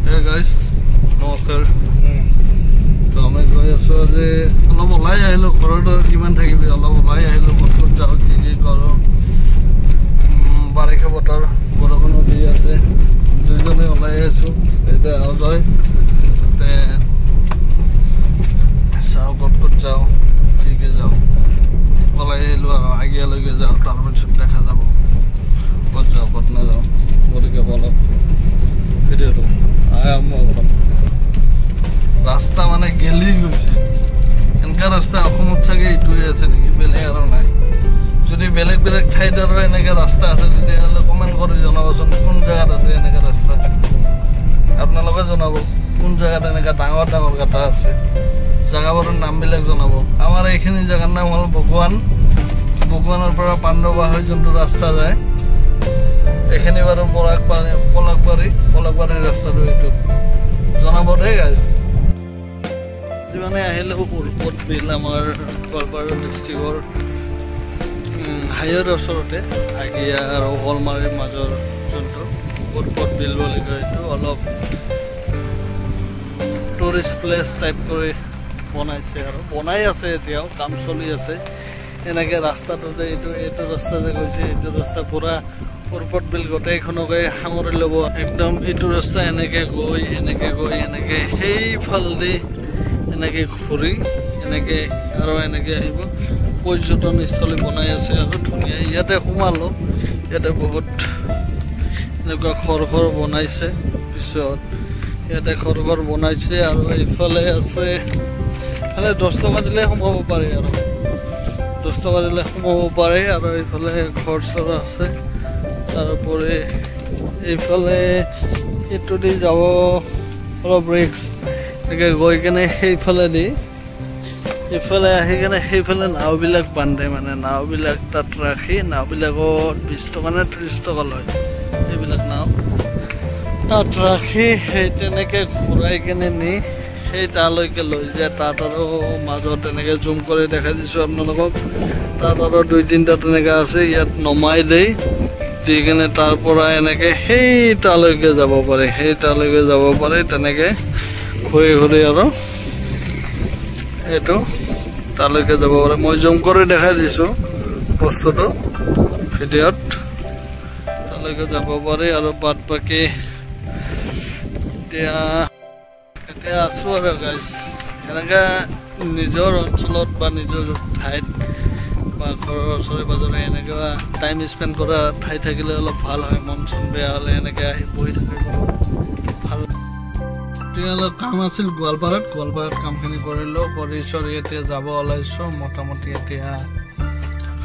Hey guys, নমস্কাৰ। তো আমি গৈ আছো যে অলপ ওলাই আহিলো ঘৰত কিমান থাকিবি অলপ ওলাই আহিলো ক'ত যাওঁ কি কৰোঁ বাৰিষা বতৰ বৰষুণো দি আছে দুইজনে ওলাই আছো এতিয়া অজয় তে চাওঁ ক'ত যাওঁ কি যাওঁ ওলাই আহিলো আৰু আগিয়ালৈকে যাওঁ তাৰপিছত দেখা যাব ক'ত যাওঁ ক'ত নাযাওঁ গতিকে বলক ভিডিঅ'টো আৰম্ভ কৰোঁ ৰাস্তা মানে গেলি গৈছে এনেকুৱা ৰাস্তা অসমত চাগে এইটোৱে আছে নেকি বেলেগ আৰু নাই যদি বেলেগ বেলেগ ঠাইত আৰু এনেকুৱা ৰাস্তা আছে তেতিয়াহ'লে কমেণ্ট কৰি জনাবচোন কোন জেগাত আছে এনেকুৱা ৰাস্তা আপোনালোকে জনাব কোন জেগাত এনেকুৱা ডাঙৰ ডাঙৰ গাঁথা আছে জেগাবোৰৰ নামবিলাক জনাব আমাৰ এইখিনি জেগাৰ নাম হ'ল বগুৱানৰ পৰা পাণ্ডবা হৈ যোনটো ৰাস্তা যায় এইখিনি বাৰু পলাকবাৰী ৰাস্তাটো এইটো জনাব দেই গাইজ যিমানে আহিলে উৰপদ বিল আমাৰ গোৱালপাৰা ডিষ্ট্ৰিক্টৰ হাইৱেৰ ওচৰতে আগিয়া আৰু শলমাৰীৰ মাজৰ যোনটো উৰপদ বিল বুলি কয় এইটো অলপ টুৰিষ্ট প্লেচ টাইপ কৰি বনাইছে আৰু বনাই আছে এতিয়াও কাম চলি আছে এনেকৈ ৰাস্তাটো যে এইটো ৰাস্তা যে গৈছে এইটো ৰাস্তা পূৰা উৰপদ বিল গোটেইখনকে সামৰি ল'ব একদম এইটো ৰাস্তা এনেকৈ গৈ এনেকৈ সেইফালেদি এনেকৈ ঘূৰি এনেকৈ আৰু এনেকৈ আহিব পৰ্যটনস্থলী বনাই আছে আৰু ধুনীয়া ইয়াতে সোমালোঁ ইয়াতে বহুত এনেকুৱা ঘৰ বনাইছে পিছত ইয়াতে ঘৰ বনাইছে আৰু এইফালে আছে খালি 10 টকা দিলে সোমাব পাৰে আৰু 10 টকা দিলে সোমাব পাৰে আৰু এইফালে ঘৰ চৰ আছে তাৰোপৰি এইফালে এইটো দি যাব অলপ ৰিক্স এনেকৈ গৈ কেনে সেইফালেদি এইফালে আহি কেনে সেইফালে নাওবিলাক বান্ধে মানে নাওবিলাক তাত ৰাখি নাওবিলাকত 20 টকা নে 30 টকা লয় এইবিলাক নাও তাত ৰাখি সেই তেনেকৈ ঘূৰাই কেনে নি সেই তালৈকে লৈ যায় তাত আৰু মাজত এনেকৈ জুম কৰি দেখাই দিছোঁ আপোনালোকক তাত আৰু 2-3টা তেনেকৈ আছে ইয়াত নমাই দেই দি কেনে তাৰ পৰা এনেকৈ সেই তালৈকে যাব পাৰে তেনেকৈ ঘূৰি আৰু এইটো তালৈকে যাব পাৰে মই জুম কৰি দেখাই দিছোঁ বস্তুটো ভিডিঅ'ত তালৈকে যাব পাৰে আৰু বাদ বাকী এতিয়া আছোঁ আৰু গাইজ এনেকৈ নিজৰ অঞ্চলত বা নিজৰ ঠাইত বা ঘৰৰ ওচৰে পাজৰে এনেকুৱা টাইম স্পেণ্ড কৰা ঠাই থাকিলে অলপ ভাল হয় মন চন বেয়া হ'লে এনেকৈ আহি বহি থাকিব ভাল এতিয়া অলপ কাম আছিল গোৱালপাৰাত কামখিনি কৰিলোঁ কৰি চৰি এতিয়া যাব ওলাইছোঁ মোটামুটি এতিয়া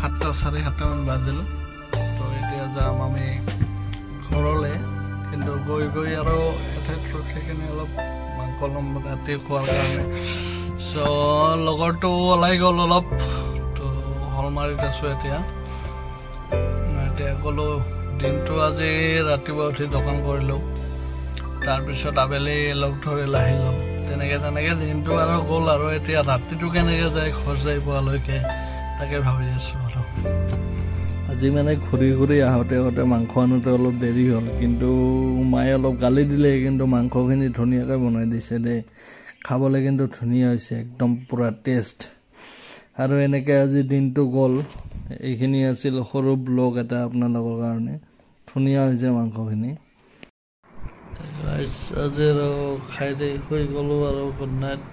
7টা 7:30মান বাজিল তো এতিয়া যাম আমি ঘৰলৈ কিন্তু গৈ আৰু এঠাইত ৰখি কিনে অলপ মাংস ল'ম ৰাতি খোৱাৰ কাৰণে চ' লগৰটো ওলাই গ'ল অলপ তো শলমাৰীত আছোঁ এতিয়া গ'লোঁ দিনটো আজি ৰাতিপুৱা উঠি দোকান কৰিলোঁ তাৰপিছত আবেলি লগ ধৰি আহিলোঁ তেনেকৈ দিনটো আৰু গ'ল আৰু এতিয়া ৰাতিটো কেনেকৈ যায় ঘৰ যাই পোৱালৈকে তাকে ভাবি আছোঁ আৰু আজি মানে ঘূৰি আহোঁতে মাংস আনোতে অলপ দেৰি হ'ল কিন্তু মায়ে অলপ গালি দিলে কিন্তু মাংসখিনি ধুনীয়াকৈ বনাই দিছে দেই খাবলৈ কিন্তু ধুনীয়া হৈছে একদম পূৰা টেষ্ট আৰু এনেকৈ আজি দিনটো গ'ল এইখিনি আছিল সৰু ব্লগ এটা আপোনালোকৰ কাৰণে ধুনীয়া হৈছে মাংসখিনি আজি আৰু খাই দেই শুই গ'লোঁ আৰু গুড নাইট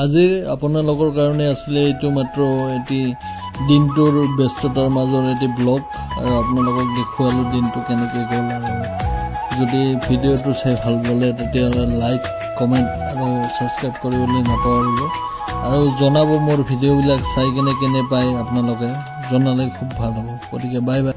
আজিৰ আপোনালোকৰ কাৰণে আছিলে এইটো মাত্ৰ এটি দিনটোৰ ব্যস্ততাৰ মাজৰ এটি ব্লগ আৰু আপোনালোকক দেখুৱালোঁ দিনটো কেনেকৈ গ'ল আৰু যদি ভিডিঅ'টো চাই ভাল পালে তেতিয়াহ'লে লাইক কমেণ্ট আৰু ছাবস্ক্ৰাইব কৰিবলৈ নাপাহৰিব আৰু জনাব মোৰ ভিডিঅ'বিলাক চাই কেনে পায় আপোনালোকে জনালে খুব ভাল হ'ব গতিকে বাই বাই